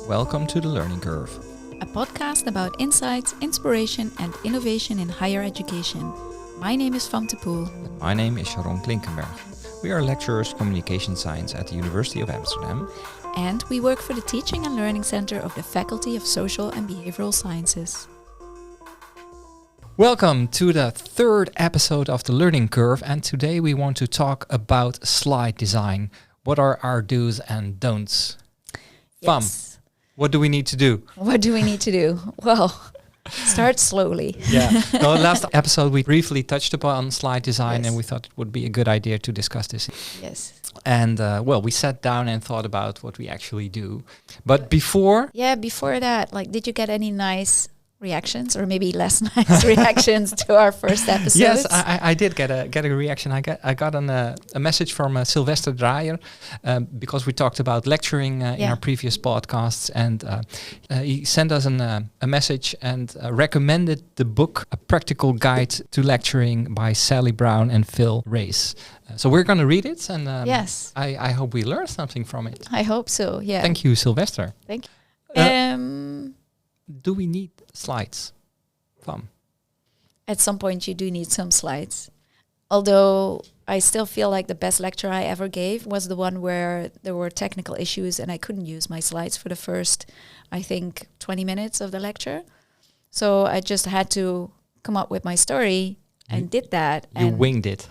Welcome to The Learning Curve. A podcast about insights, inspiration and innovation in higher education. My name is Van de Poel. My name is Sharon Klinkenberg. We are lecturers communication science at the University of Amsterdam. And we work for the Teaching and Learning Center of the Faculty of Social and Behavioral Sciences. Welcome to the third episode of The Learning Curve, and today we want to talk about slide design. What are our do's and don'ts? Yes. What do we need to do? What do we need to do? Well, start slowly. Yeah. No, last episode we briefly touched upon slide design, Yes. and we thought it would be a good idea to discuss this. Yes. And we sat down and thought about what we actually do. But before... Yeah, before that, did you get any nice reactions or maybe less nice reactions to our first episodes? Yes, I did get a reaction. I got a message from Sylvester Dreyer because we talked about lecturing in our previous podcasts, and he sent us a message and recommended the book A Practical Guide to Lecturing by Sally Brown and Phil Race. So we're going to read it, and yes, I hope we learn something from it. I hope so. Yeah. Thank you, Sylvester. Thank you. Do we need slides? At some point you do need some slides. Although I still feel like the best lecture I ever gave was the one where there were technical issues and I couldn't use my slides for the first, I think, 20 minutes of the lecture. So I just had to come up with my story and did that. You and winged it.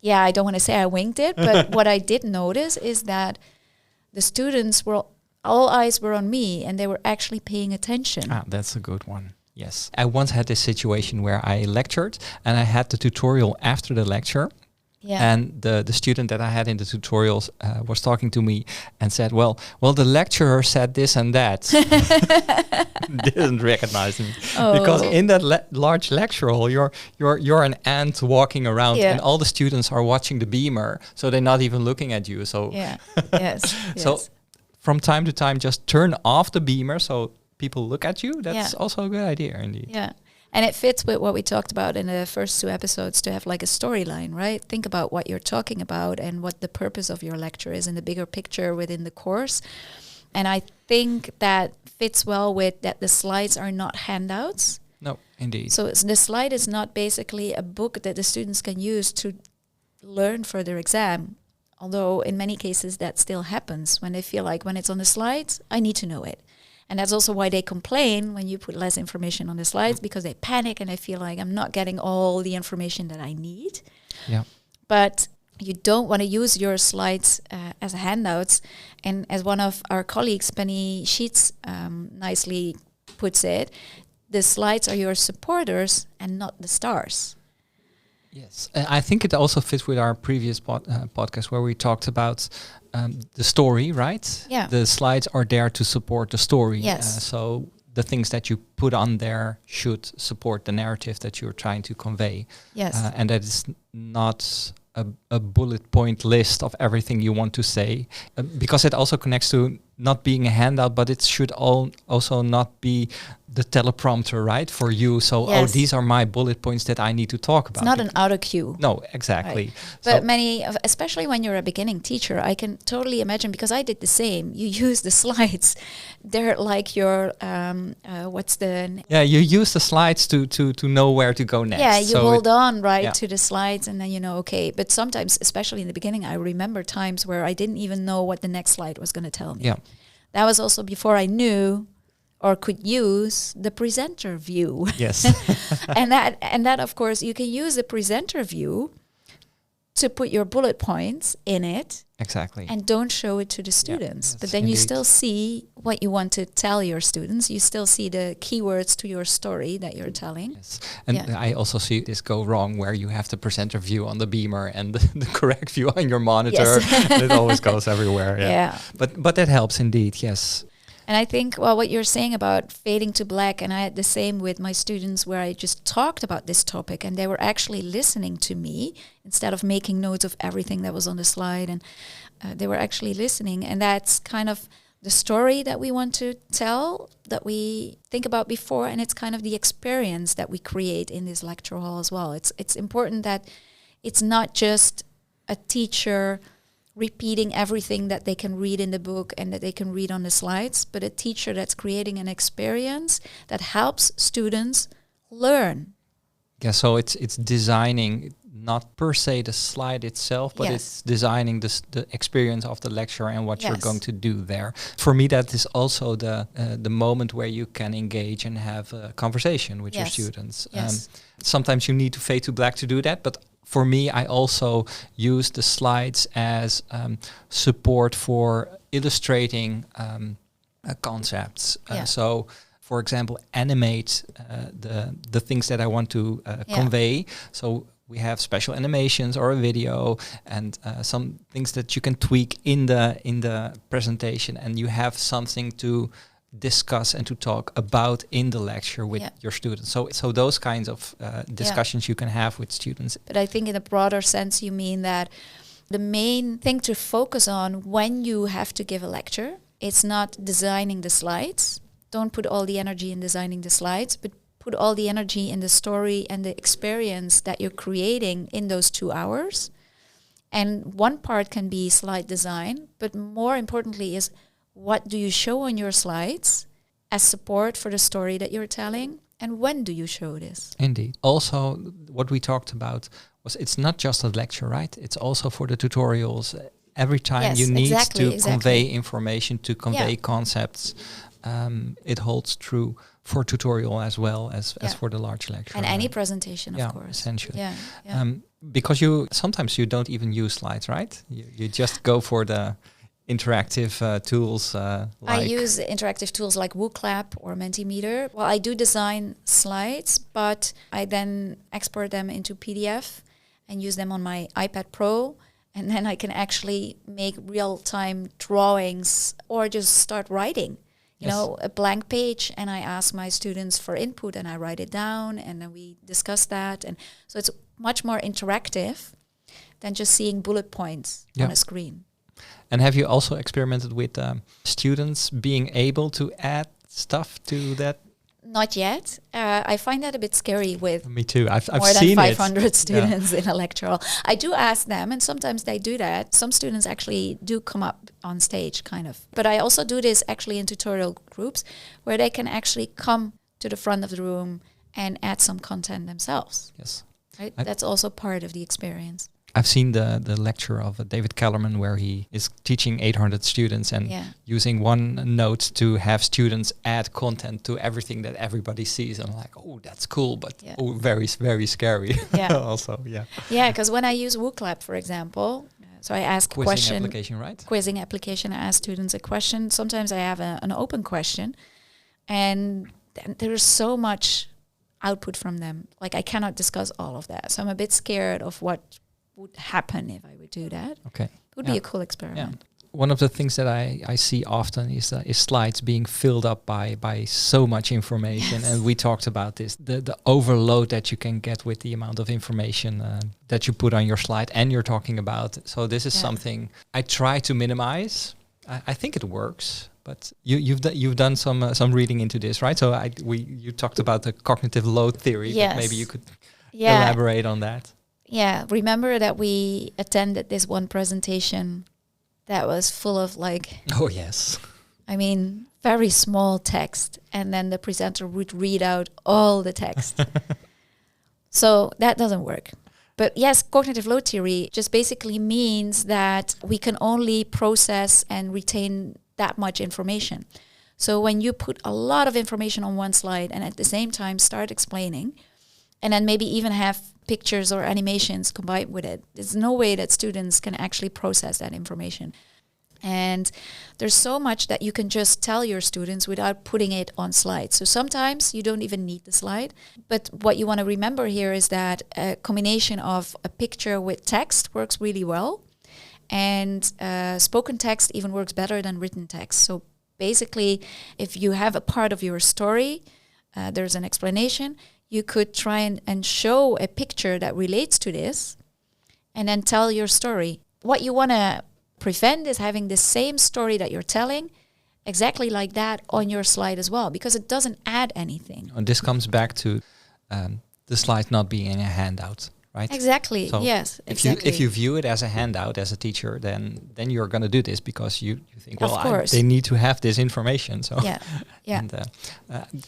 Yeah, I don't want to say I winged it, but what I did notice is that the students were, all eyes were on me and they were actually paying attention. Ah, that's a good one. Yes. I once had this situation where I lectured and I had the tutorial after the lecture. Yeah. And the student that I had in the tutorials was talking to me and said, well, the lecturer said this and that. Didn't recognize me. Oh. Because in that large lecture hall, you're an ant walking around, and all the students are watching the beamer, so they're not even looking at you. So Yeah. Yes. So from time to time, just turn off the beamer so people look at you. That's also a good idea, indeed. Yeah. And it fits with what we talked about in the first two episodes, to have like a storyline, right? Think about what you're talking about and what the purpose of your lecture is in the bigger picture within the course. And I think that fits well with that the slides are not handouts. No, indeed. So the slide is not basically a book that the students can use to learn for their exam. Although in many cases that still happens when they feel like when it's on the slides, I need to know it. And that's also why they complain when you put less information on the slides, because they panic and they feel like I'm not getting all the information that I need. Yeah. But you don't want to use your slides as handouts. And as one of our colleagues, Penny Sheets, nicely puts it, the slides are your supporters and not the stars. Yes, I think it also fits with our previous podcast where we talked about the story, right? Yeah. The slides are there to support the story. Yes. So the things that you put on there should support the narrative that you're trying to convey. Yes. And that is not a bullet point list of everything you want to say, because it also connects to not being a handout, but it should also not be the teleprompter, right, for you. So, Yes. these are my bullet points that I need to talk about. It's not an auto cue. No, exactly. Right. So But especially when you're a beginning teacher, I can totally imagine, because I did the same. You use the slides. They're like your, you use the slides to know where to go next. Yeah, you So hold on, to the slides and then okay. But sometimes, especially in the beginning, I remember times where I didn't even know what the next slide was going to tell me. Yeah. That was also before I knew or could use the presenter view. Yes. and that of course you can use the presenter view to put your bullet points in it. Exactly. And don't show it to the students. Yes, but then you indeed. still see what you want to tell your students. You still see the keywords to your story that you're telling. Yes. And I also see this go wrong where you have the presenter view on the beamer and the correct view on your monitor. Yes. It always goes everywhere. Yeah. But that helps indeed, yes. And I think, what you're saying about fading to black, and I had the same with my students where I just talked about this topic and they were actually listening to me instead of making notes of everything that was on the slide, and they were actually listening. And that's kind of the story that we want to tell, that we think about before, and it's kind of the experience that we create in this lecture hall as well. It's important that it's not just a teacher repeating everything that they can read in the book and that they can read on the slides, but a teacher that's creating an experience that helps students learn. Yeah, so it's designing not per se the slide itself, but it's designing the experience of the lecture and what you're going to do there. For me, that is also the moment where you can engage and have a conversation with your students. Sometimes you need to fade to black to do that, but for me, I also use the slides as support for illustrating concepts. So, for example, animate the things that I want to convey. So we have special animations or a video and some things that you can tweak in the presentation, and you have something to discuss and to talk about in the lecture with your students. So those kinds of discussions you can have with students. But I think in a broader sense, you mean that the main thing to focus on when you have to give a lecture, it's not designing the slides. Don't put all the energy in designing the slides, but put all the energy in the story and the experience that you're creating in those 2 hours. And one part can be slide design, but more importantly is what do you show on your slides as support for the story that you're telling, and when do you show this? Indeed. Also, what we talked about was it's not just a lecture, right? It's also for the tutorials. Every time you need to convey information, to convey concepts. It holds true for tutorial as well as for the large lecture. And any presentation, of course. Essentially. Because sometimes you don't even use slides, right? You just go for the interactive tools. I use interactive tools like WooClap or Mentimeter. Well, I do design slides, but I then export them into PDF and use them on my iPad Pro. And then I can actually make real-time drawings or just start writing. You know, a blank page, and I ask my students for input and I write it down and then we discuss that. And so it's much more interactive than just seeing bullet points on a screen. And have you also experimented with students being able to add stuff to that? Not yet. I find that a bit scary with me too. I've more seen than 500 students in a lecture hall. I do ask them, and sometimes they do that. Some students actually do come up on stage, kind of. But I also do this actually in tutorial groups where they can actually come to the front of the room and add some content themselves. Yes. Right? That's also part of the experience. I've seen the lecture of David Kellerman where he is teaching 800 students and using one note to have students add content to everything that everybody sees. And I'm like, oh, that's cool, but very, very scary. Also, Yeah, because when I use WooClap, for example, so I ask a question. Quizzing application, right? Quizzing application. I ask students a question. Sometimes I have an open question, and there's so much output from them. Like I cannot discuss all of that. So I'm a bit scared of what would happen if I would do that. Okay. It would be a cool experiment. One of the things that I see often is slides being filled up by so much information. And we talked about this, the overload that you can get with the amount of information that you put on your slide and you're talking about. So this is something I try to minimize. I think it works. But you've done some reading into this, right? So you talked about the cognitive load theory. But maybe you could elaborate on that. Yeah, remember that we attended this one presentation that was full of I mean, very small text, and then the presenter would read out all the text. So that doesn't work. But yes, cognitive load theory just basically means that we can only process and retain that much information. So when you put a lot of information on one slide and at the same time start explaining, and then maybe even have pictures or animations combined with it, there's no way that students can actually process that information. And there's so much that you can just tell your students without putting it on slides. So sometimes you don't even need the slide. But what you want to remember here is that a combination of a picture with text works really well. And spoken text even works better than written text. So basically, if you have a part of your story, there's an explanation, you could try and show a picture that relates to this and then tell your story. What you want to prevent is having the same story that you're telling exactly like that on your slide as well, because it doesn't add anything. And this comes back to the slide not being a handout, right? Exactly. So yes. If exactly. you view it as a handout as a teacher, then you're going to do this because you think, well, Of course. they need to have this information. So Yeah. Yeah. And,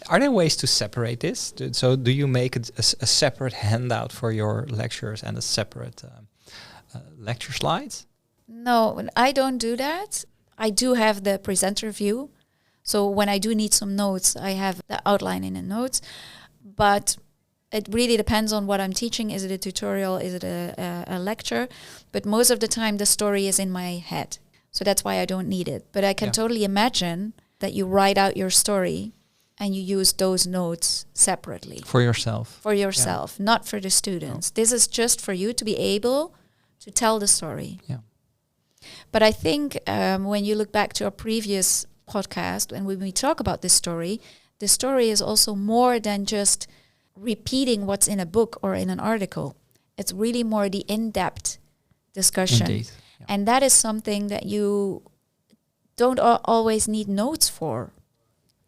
are there ways to separate this? So do you make a separate handout for your lectures and a separate lecture slides? No, I don't do that. I do have the presenter view. So when I do need some notes, I have the outline in the notes. But it really depends on what I'm teaching. Is it a tutorial? Is it a lecture? But most of the time, the story is in my head. So that's why I don't need it. But I can totally imagine that you write out your story and you use those notes separately. For yourself. For yourself, not for the students. No. This is just for you to be able to tell the story. Yeah. But I think when you look back to our previous podcast and when we talk about this story is also more than just repeating what's in a book or in an article. It's really more the in-depth discussion. Indeed. Yeah. And that is something that you don't always need notes for.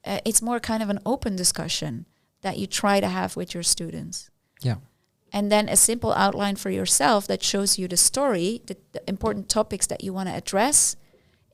It's more kind of an open discussion that you try to have with your students. Yeah. And then a simple outline for yourself that shows you the story, the important topics that you want to address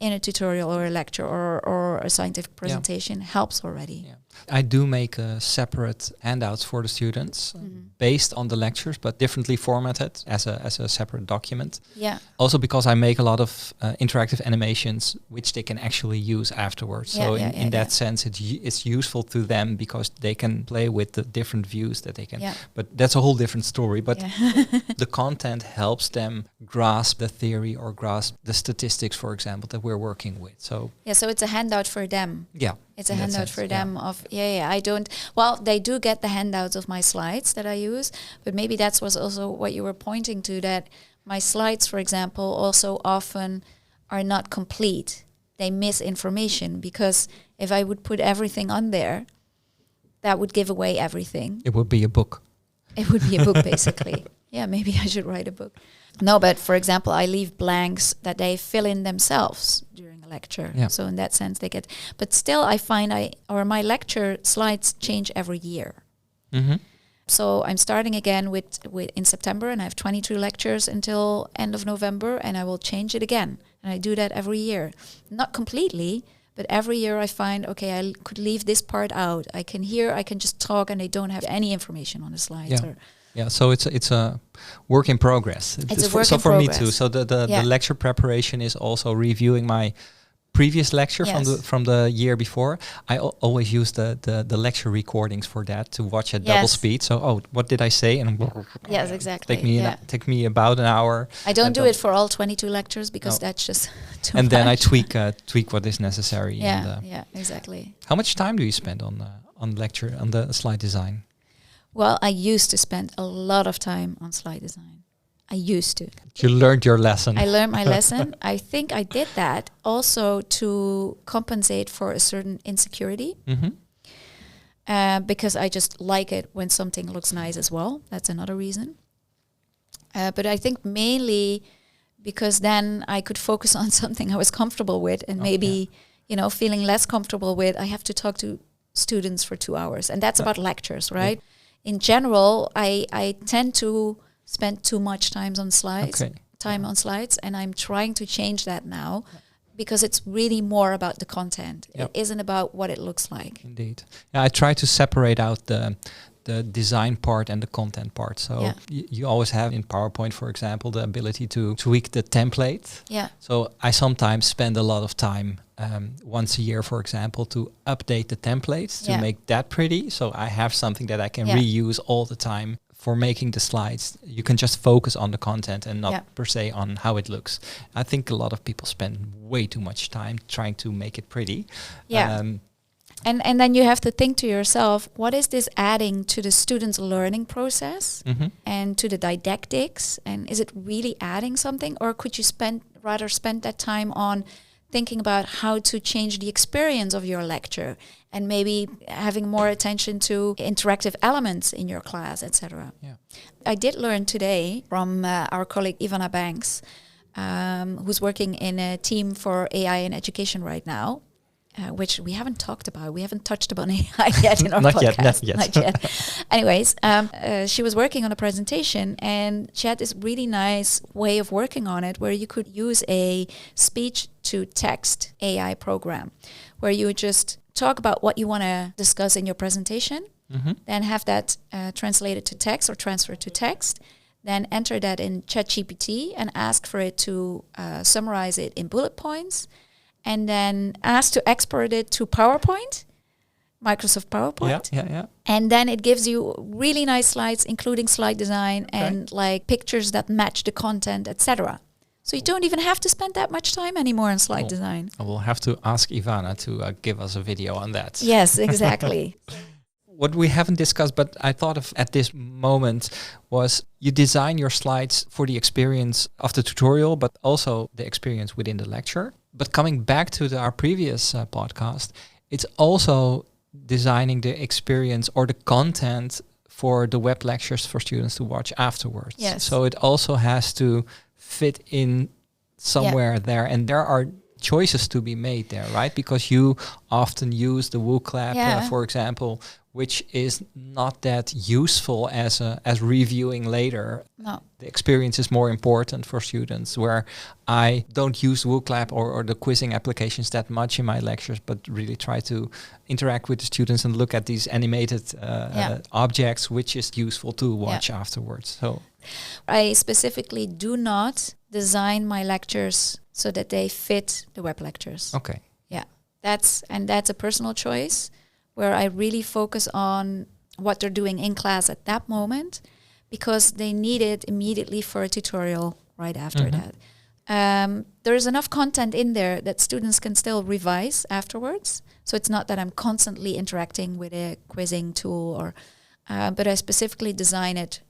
in a tutorial or a lecture or a scientific presentation helps already. Yeah. I do make separate handouts for the students based on the lectures, but differently formatted as a separate document. Yeah. Also because I make a lot of interactive animations which they can actually use afterwards. So in that sense, it's useful to them because they can play with the different views that they can. Yeah. But that's a whole different story. But the content helps them grasp the theory or grasp the statistics, for example, that we're working with. So so it's a handout for them. Yeah. It's a handout for them of, they do get the handouts of my slides that I use, but maybe that was also what you were pointing to, that my slides, for example, also often are not complete. They miss information because if I would put everything on there, that would give away everything. It would be a book. It would be a book, basically. Yeah, maybe I should write a book. No, but for example, I leave blanks that they fill in themselves during a lecture. Yeah. So in that sense, they get. But still, I find my lecture slides change every year. Mm-hmm. So I'm starting again with in September, and I have 22 lectures until end of November, and I will change it again. And I do that every year, not completely, but every year I find, okay, I could leave this part out. I can just talk, and they don't have any information on the slides. Yeah, so it's a work in progress. It's a work so in for progress. me too. So the lecture preparation is also reviewing my previous lecture from the year before. I always use the lecture recordings for that to watch at double speed. So what did I say? And yes, exactly. Take me about an hour. I don't do it for all 22 lectures because that's just too and much. Then I tweak what is necessary. Yeah, exactly. How much time do you spend on lecture on the slide design? Well, I used to spend a lot of time on slide design. I used to. You learned your lesson. I learned my lesson. I think I did that also to compensate for a certain insecurity. Mm-hmm. Because I just like it when something looks nice as well. That's another reason. But I think mainly because then I could focus on something I was comfortable with, and maybe, feeling less comfortable with, I have to talk to students for 2 hours. And that's about lectures, right? Yeah. In general, I tend to spend too much time on slides, and I'm trying to change that now because it's really more about the content. It isn't about what it looks like. Indeed. Yeah, I try to separate out the design part and the content part. So you always have in PowerPoint, for example, the ability to tweak the template. Yeah. So I sometimes spend a lot of time once a year, for example, to update the templates to make that pretty. So I have something that I can reuse all the time for making the slides. You can just focus on the content and not per se on how it looks. I think a lot of people spend way too much time trying to make it pretty. Yeah. And then you have to think to yourself, what is this adding to the student's learning process and to the didactics? And is it really adding something? Or could you rather spend that time on thinking about how to change the experience of your lecture and maybe having more attention to interactive elements in your class, etc. Yeah. I did learn today from our colleague Ivana Banks, who's working in a team for AI in education right now. which we haven't talked about. We haven't touched upon AI yet in our podcast. Not yet. Anyways, she was working on a presentation, and she had this really nice way of working on it where you could use a speech-to-text AI program where you just talk about what you want to discuss in your presentation, then have that translated to text or transferred to text, then enter that in ChatGPT and ask for it to summarize it in bullet points, and then ask to export it to PowerPoint, Microsoft PowerPoint. Yeah. And then it gives you really nice slides, including slide design and like pictures that match the content, etc. So you don't even have to spend that much time anymore on slide design. I will have to ask Ivana to give us a video on that. Yes, exactly. What we haven't discussed, but I thought of at this moment, was you design your slides for the experience of the tutorial, but also the experience within the lecture. But coming back to our previous podcast, it's also designing the experience or the content for the web lectures for students to watch afterwards. Yes. So it also has to fit in somewhere there. And there are choices to be made there, right? Because you often use the WooClap, for example, which is not that useful as reviewing later. No. The experience is more important for students, where I don't use WooClap or the quizzing applications that much in my lectures, but really try to interact with the students and look at these animated objects, which is useful to watch afterwards. So I specifically do not design my lectures so that they fit the web lectures. Okay. Yeah, that's a personal choice where I really focus on what they're doing in class at that moment, because they need it immediately for a tutorial right after that. There's enough content in there that students can still revise afterwards. So it's not that I'm constantly interacting with a quizzing tool, but I specifically design it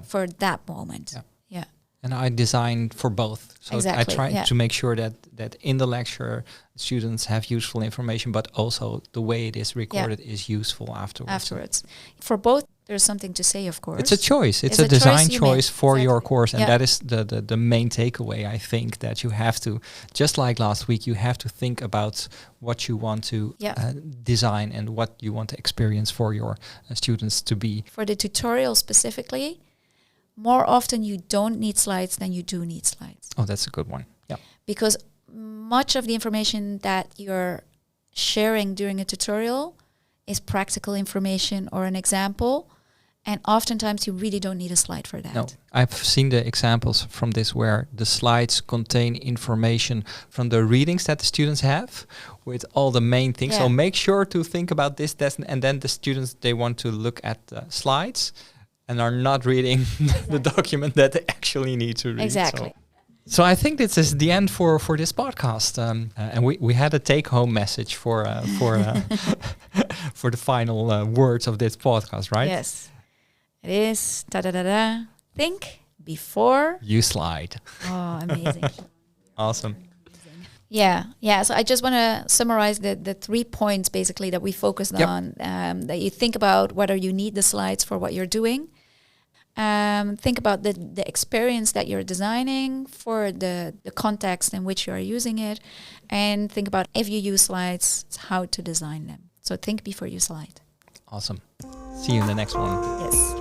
for that moment. Yeah. And I design for both. So exactly, I try to make sure that in the lecture, students have useful information, but also the way it is recorded is useful afterwards. For both, there's something to say, of course. It's a choice. It's a design choice for your course. And that is the main takeaway, I think, that you have to, just like last week, you have to think about what you want to design and what you want to experience for your students to be. For the tutorial specifically, more often you don't need slides than you do need slides. Oh, that's a good one. Yeah. Because much of the information that you're sharing during a tutorial is practical information or an example. And oftentimes you really don't need a slide for that. No, I've seen the examples from this where the slides contain information from the readings that the students have with all the main things. So make sure to think about this, and then the students, they want to look at the slides and are not reading the document that they actually need to read. Exactly. So I think this is the end for this podcast, and we had a take-home message for for the final words of this podcast, right? Yes, it is. Think before you slide. Oh, amazing! Awesome. Yeah. So I just want to summarize the 3 points basically that we focused on. That you think about whether you need the slides for what you're doing. Think about the experience that you're designing for the context in which you are using it, and think about if you use slides, how to design them. So think before you slide. Awesome. See you in the next one. Yes.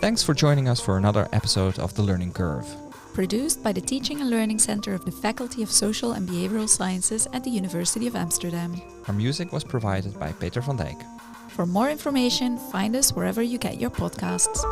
Thanks for joining us for another episode of The Learning Curve. Produced by the Teaching and Learning Center of the Faculty of Social and Behavioral Sciences at the University of Amsterdam. Our music was provided by Peter van Dijk. For more information, find us wherever you get your podcasts.